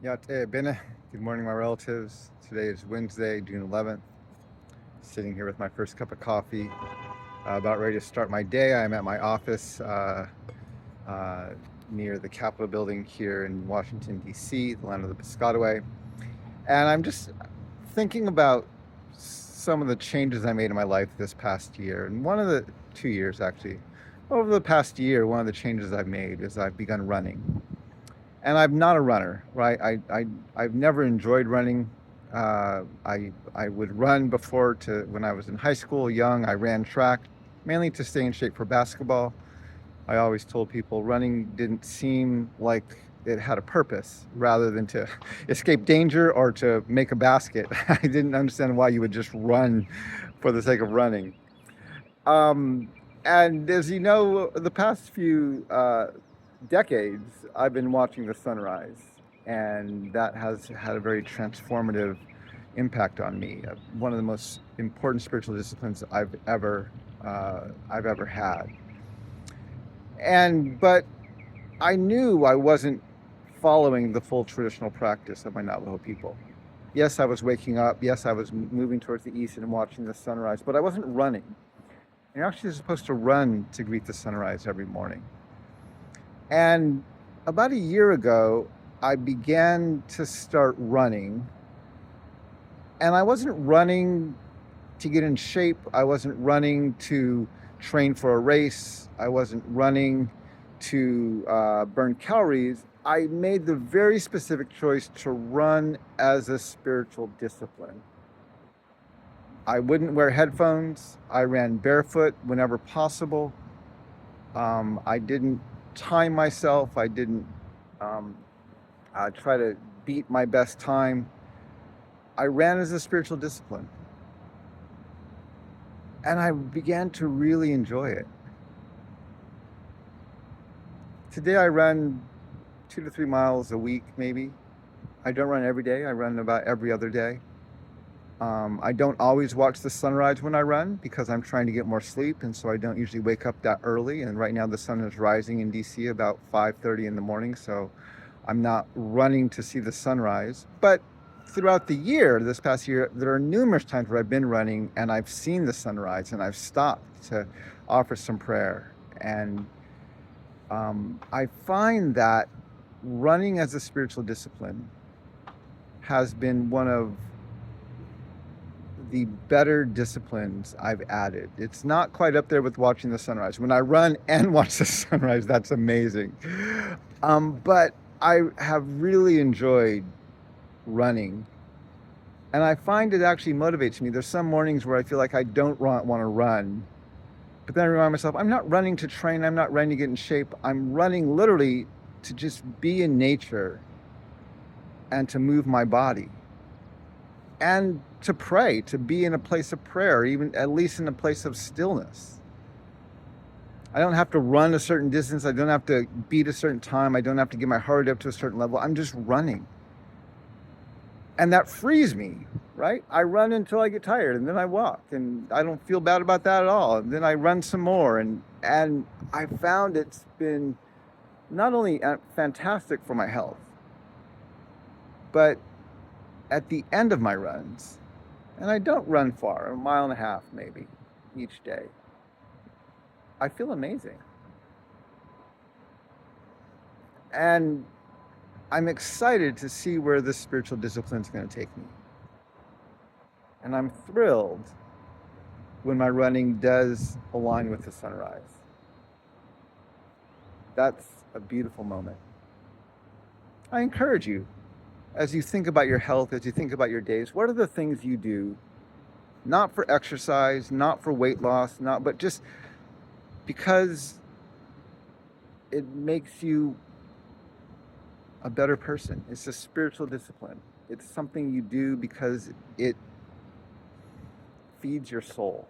Yá'át'ééh. Good morning, my relatives. Today is Wednesday, June 11th. Sitting here with my first cup of coffee, about ready to start my day. I'm at my office uh, near the Capitol building here in Washington, D.C., the land of the Piscataway. And I'm just thinking about some of the changes I made in my life this past year. And one of the 2 years, actually, over the past year, one of the changes I've made is I've begun running. And I'm not a runner, right? I've never enjoyed running. I would run before to when I was in high school, young. I ran track mainly to stay in shape for basketball. I always told people running didn't seem like it had a purpose rather than to escape danger or to make a basket. I didn't understand why you would just run for the sake of running. Um, and as you know, the past few decades, I've been watching the sunrise, and that has had a very transformative impact on me. One of the most important spiritual disciplines I've ever had. But I knew I wasn't following the full traditional practice of my Navajo people. Yes, I was waking up. Yes, I was moving towards the east and watching the sunrise, but I wasn't running. You're actually supposed to run to greet the sunrise every morning. And about a year ago, I began to start running. And I wasn't running to get in shape. I wasn't running to train for a race. I wasn't running to burn calories. I made the very specific choice to run as a spiritual discipline. I wouldn't wear headphones. I ran barefoot whenever possible. I didn't time myself. I didn't try to beat my best time. I ran as a spiritual discipline. And I began to really enjoy it. Today I run 2 to 3 miles a week, maybe. I don't run every day. I run about every other day. I don't always watch the sunrise when I run because I'm trying to get more sleep, and so I don't usually wake up that early. And right now the sun is rising in DC about 5:30 in the morning, so I'm not running to see the sunrise. But throughout the year, this past year, there are numerous times where I've been running and I've seen the sunrise and I've stopped to offer some prayer. And I find that running as a spiritual discipline has been one of the better disciplines I've added. It's not quite up there with watching the sunrise. When I run and watch the sunrise, that's amazing. But I have really enjoyed running, and I find it actually motivates me. There's some mornings where I feel like I don't want to run, but then I remind myself, I'm not running to train. I'm not running to get in shape. I'm running literally to just be in nature and to move my body and to pray, to be in a place of prayer, even at least in a place of stillness. I don't have to run a certain distance. I don't have to beat a certain time. I don't have to get my heart up to a certain level. I'm just running. And that frees me, right? I run until I get tired, and then I walk, and I don't feel bad about that at all. And then I run some more, and I found it's been not only fantastic for my health, but at the end of my runs, and I don't run far, 1.5 miles maybe each day, I feel amazing. And I'm excited to see where this spiritual discipline is going to take me. And I'm thrilled when my running does align with the sunrise. That's a beautiful moment. I encourage you, as you think about your health, as you think about your days, what are the things you do, not for exercise, not for weight loss, but just because it makes you a better person? It's a spiritual discipline. It's something you do because it feeds your soul.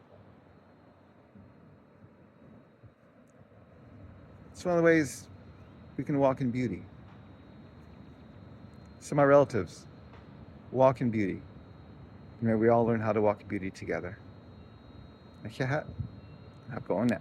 It's one of the ways we can walk in beauty. So my relatives, walk in beauty. May we all learn how to walk in beauty together. Have going now.